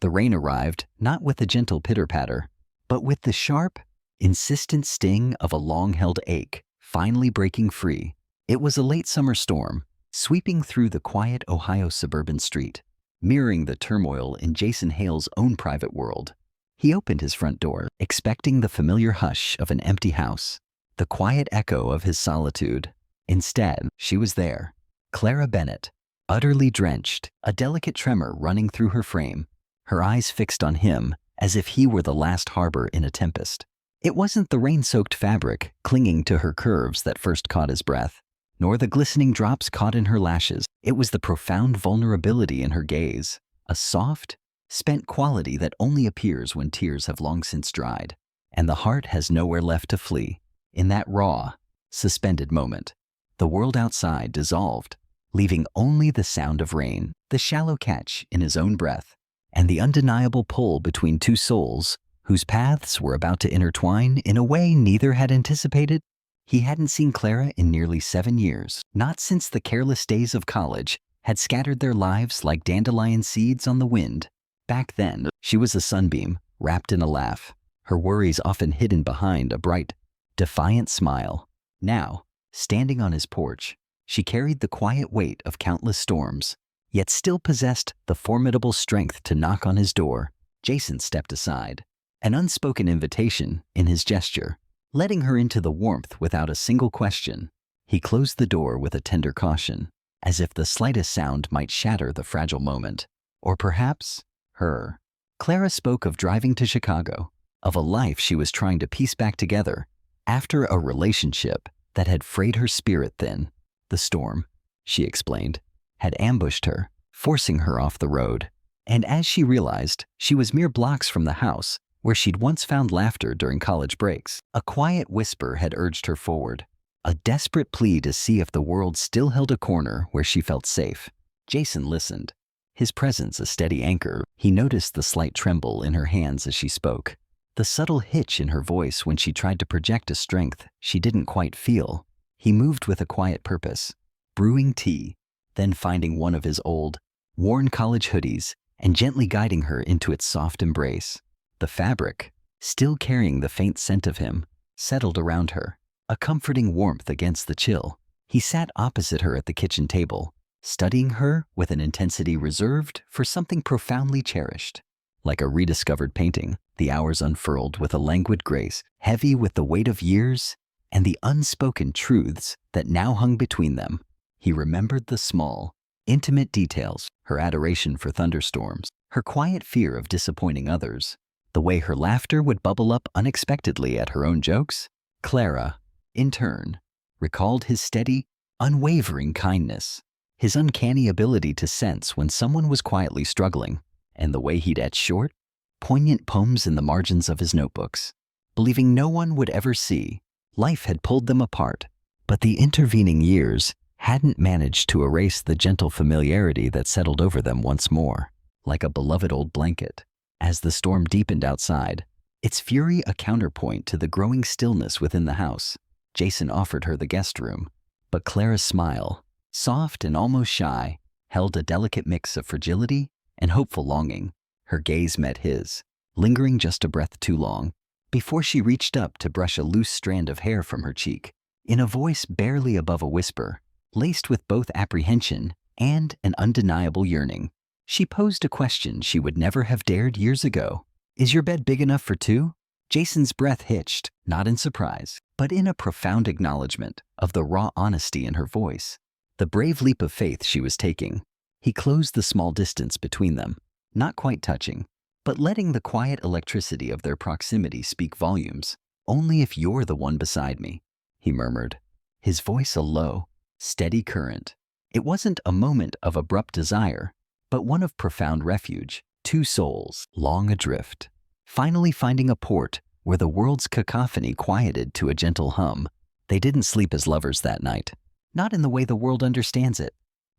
The rain arrived, not with a gentle pitter-patter, but with the sharp, insistent sting of a long-held ache, finally breaking free. It was a late summer storm, sweeping through the quiet Ohio suburban street, mirroring the turmoil in Jason Hale's own private world. He opened his front door, expecting the familiar hush of an empty house, the quiet echo of his solitude. Instead, she was there, Clara Bennett, utterly drenched, a delicate tremor running through her frame, her eyes fixed on him as if he were the last harbor in a tempest. It wasn't the rain-soaked fabric clinging to her curves that first caught his breath, nor the glistening drops caught in her lashes. It was the profound vulnerability in her gaze, a soft, spent quality that only appears when tears have long since dried, and the heart has nowhere left to flee. In that raw, suspended moment, the world outside dissolved, leaving only the sound of rain, the shallow catch in his own breath, and the undeniable pull between two souls whose paths were about to intertwine in a way neither had anticipated. He hadn't seen Clara in nearly 7 years, not since the careless days of college had scattered their lives like dandelion seeds on the wind. Back then, she was a sunbeam, wrapped in a laugh, her worries often hidden behind a bright, defiant smile. Now, standing on his porch, she carried the quiet weight of countless storms, yet still possessed the formidable strength to knock on his door. Jason stepped aside, an unspoken invitation in his gesture, letting her into the warmth without a single question. He closed the door with a tender caution, as if the slightest sound might shatter the fragile moment. Or perhaps her. Clara spoke of driving to Chicago, of a life she was trying to piece back together after a relationship that had frayed her spirit thin. The storm, she explained, had ambushed her, forcing her off the road. And as she realized, she was mere blocks from the house where she'd once found laughter during college breaks. A quiet whisper had urged her forward, a desperate plea to see if the world still held a corner where she felt safe. Jason listened, his presence a steady anchor. He noticed the slight tremble in her hands as she spoke, the subtle hitch in her voice when she tried to project a strength she didn't quite feel. He moved with a quiet purpose, brewing tea, then finding one of his old, worn college hoodies and gently guiding her into its soft embrace. The fabric, still carrying the faint scent of him, settled around her, a comforting warmth against the chill. He sat opposite her at the kitchen table, studying her with an intensity reserved for something profoundly cherished. Like a rediscovered painting, the hours unfurled with a languid grace, heavy with the weight of years and the unspoken truths that now hung between them. He remembered the small, intimate details, her adoration for thunderstorms, her quiet fear of disappointing others, the way her laughter would bubble up unexpectedly at her own jokes. Clara, in turn, recalled his steady, unwavering kindness, his uncanny ability to sense when someone was quietly struggling, and the way he'd etch short, poignant poems in the margins of his notebooks. Believing no one would ever see, life had pulled them apart, but the intervening years hadn't managed to erase the gentle familiarity that settled over them once more, like a beloved old blanket. As the storm deepened outside, its fury a counterpoint to the growing stillness within the house, Jason offered her the guest room, but Clara's smile, soft and almost shy, held a delicate mix of fragility and hopeful longing. Her gaze met his, lingering just a breath too long, before she reached up to brush a loose strand of hair from her cheek. In a voice barely above a whisper, laced with both apprehension and an undeniable yearning, she posed a question she would never have dared years ago. "Is your bed big enough for two?" Jason's breath hitched, not in surprise, but in a profound acknowledgement of the raw honesty in her voice, the brave leap of faith she was taking. He closed the small distance between them, not quite touching, but letting the quiet electricity of their proximity speak volumes. "Only if you're the one beside me," he murmured, his voice a low, steady current. It wasn't a moment of abrupt desire, but one of profound refuge, two souls, long adrift, finally finding a port where the world's cacophony quieted to a gentle hum. They didn't sleep as lovers that night, not in the way the world understands it.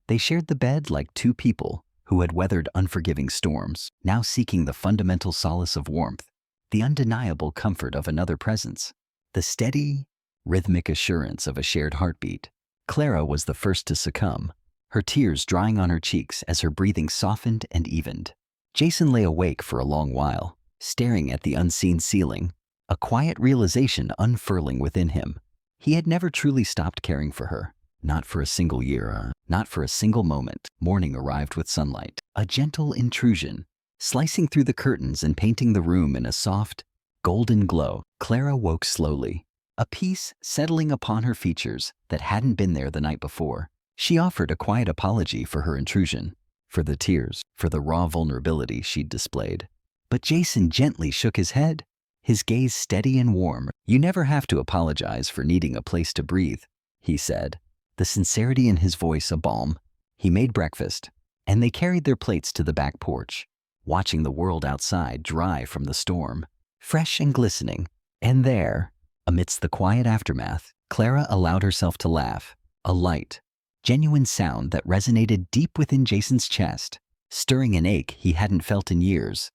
They shared the bed like two people who had weathered unforgiving storms, now seeking the fundamental solace of warmth, the undeniable comfort of another presence, the steady, rhythmic assurance of a shared heartbeat. Clara was the first to succumb, her tears drying on her cheeks as her breathing softened and evened. Jason lay awake for a long while, staring at the unseen ceiling, a quiet realization unfurling within him. He had never truly stopped caring for her. Not for a single year, not for a single moment. Morning arrived with sunlight, a gentle intrusion, slicing through the curtains and painting the room in a soft, golden glow. Clara woke slowly, a peace settling upon her features that hadn't been there the night before. She offered a quiet apology for her intrusion, for the tears, for the raw vulnerability she'd displayed. But Jason gently shook his head, his gaze steady and warm. "You never have to apologize for needing a place to breathe," he said, the sincerity in his voice a balm. He made breakfast, and they carried their plates to the back porch, watching the world outside dry from the storm, fresh and glistening. And there, amidst the quiet aftermath, Clara allowed herself to laugh, a light, genuine sound that resonated deep within Jason's chest, stirring an ache he hadn't felt in years,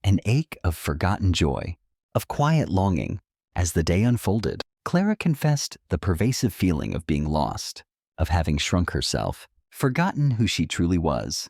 an ache of forgotten joy, of quiet longing. As the day unfolded, Clara confessed the pervasive feeling of being lost, of having shrunk herself, forgotten who she truly was.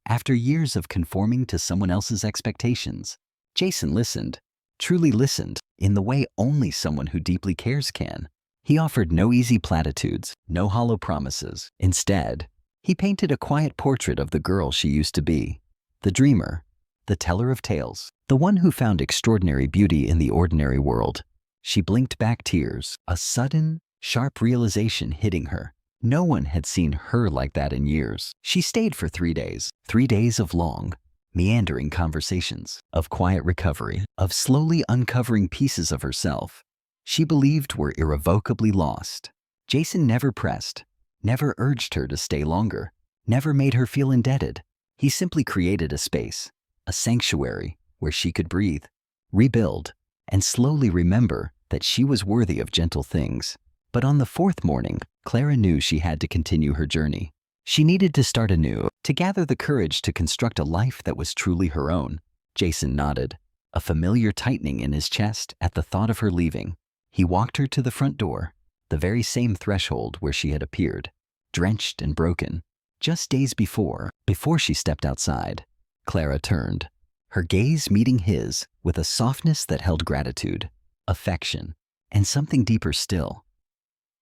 After years of conforming to someone else's expectations, Jason listened, truly listened, in the way only someone who deeply cares can. He offered no easy platitudes, no hollow promises. Instead, he painted a quiet portrait of the girl she used to be, the dreamer, the teller of tales, the one who found extraordinary beauty in the ordinary world. She blinked back tears, a sudden, sharp realization hitting her. No one had seen her like that in years. She stayed for 3 days of long, meandering conversations, of quiet recovery, of slowly uncovering pieces of herself she believed were irrevocably lost. Jason never pressed, never urged her to stay longer, never made her feel indebted. He simply created a space, a sanctuary where she could breathe, rebuild, and slowly remember that she was worthy of gentle things. But on the 4th morning, Clara knew she had to continue her journey. She needed to start anew, to gather the courage to construct a life that was truly her own. Jason nodded, a familiar tightening in his chest at the thought of her leaving. He walked her to the front door, the very same threshold where she had appeared, drenched and broken, just days before she stepped outside. Clara turned, her gaze meeting his with a softness that held gratitude, affection, and something deeper still.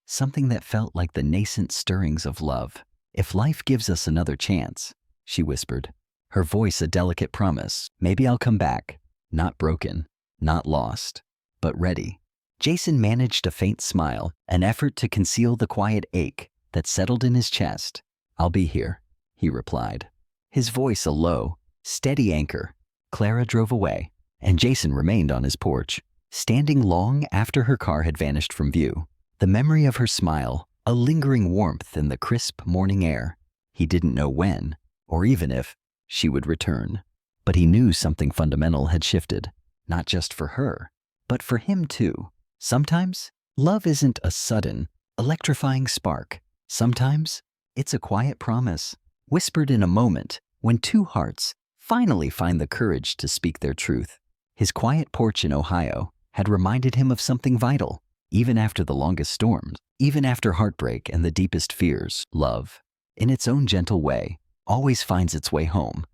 Something that felt like the nascent stirrings of love. "If life gives us another chance," she whispered, her voice a delicate promise, "maybe I'll come back, not broken, not lost, but ready." Jason managed a faint smile, an effort to conceal the quiet ache that settled in his chest. "I'll be here," he replied, his voice a low, steady anchor. Clara drove away, and Jason remained on his porch, standing long after her car had vanished from view. The memory of her smile, a lingering warmth in the crisp morning air. He didn't know when, or even if, she would return. But he knew something fundamental had shifted, not just for her, but for him too. Sometimes, love isn't a sudden, electrifying spark. Sometimes, it's a quiet promise, whispered in a moment when two hearts finally find the courage to speak their truth. His quiet porch in Ohio had reminded him of something vital. Even after the longest storms, even after heartbreak and the deepest fears, love, in its own gentle way, always finds its way home.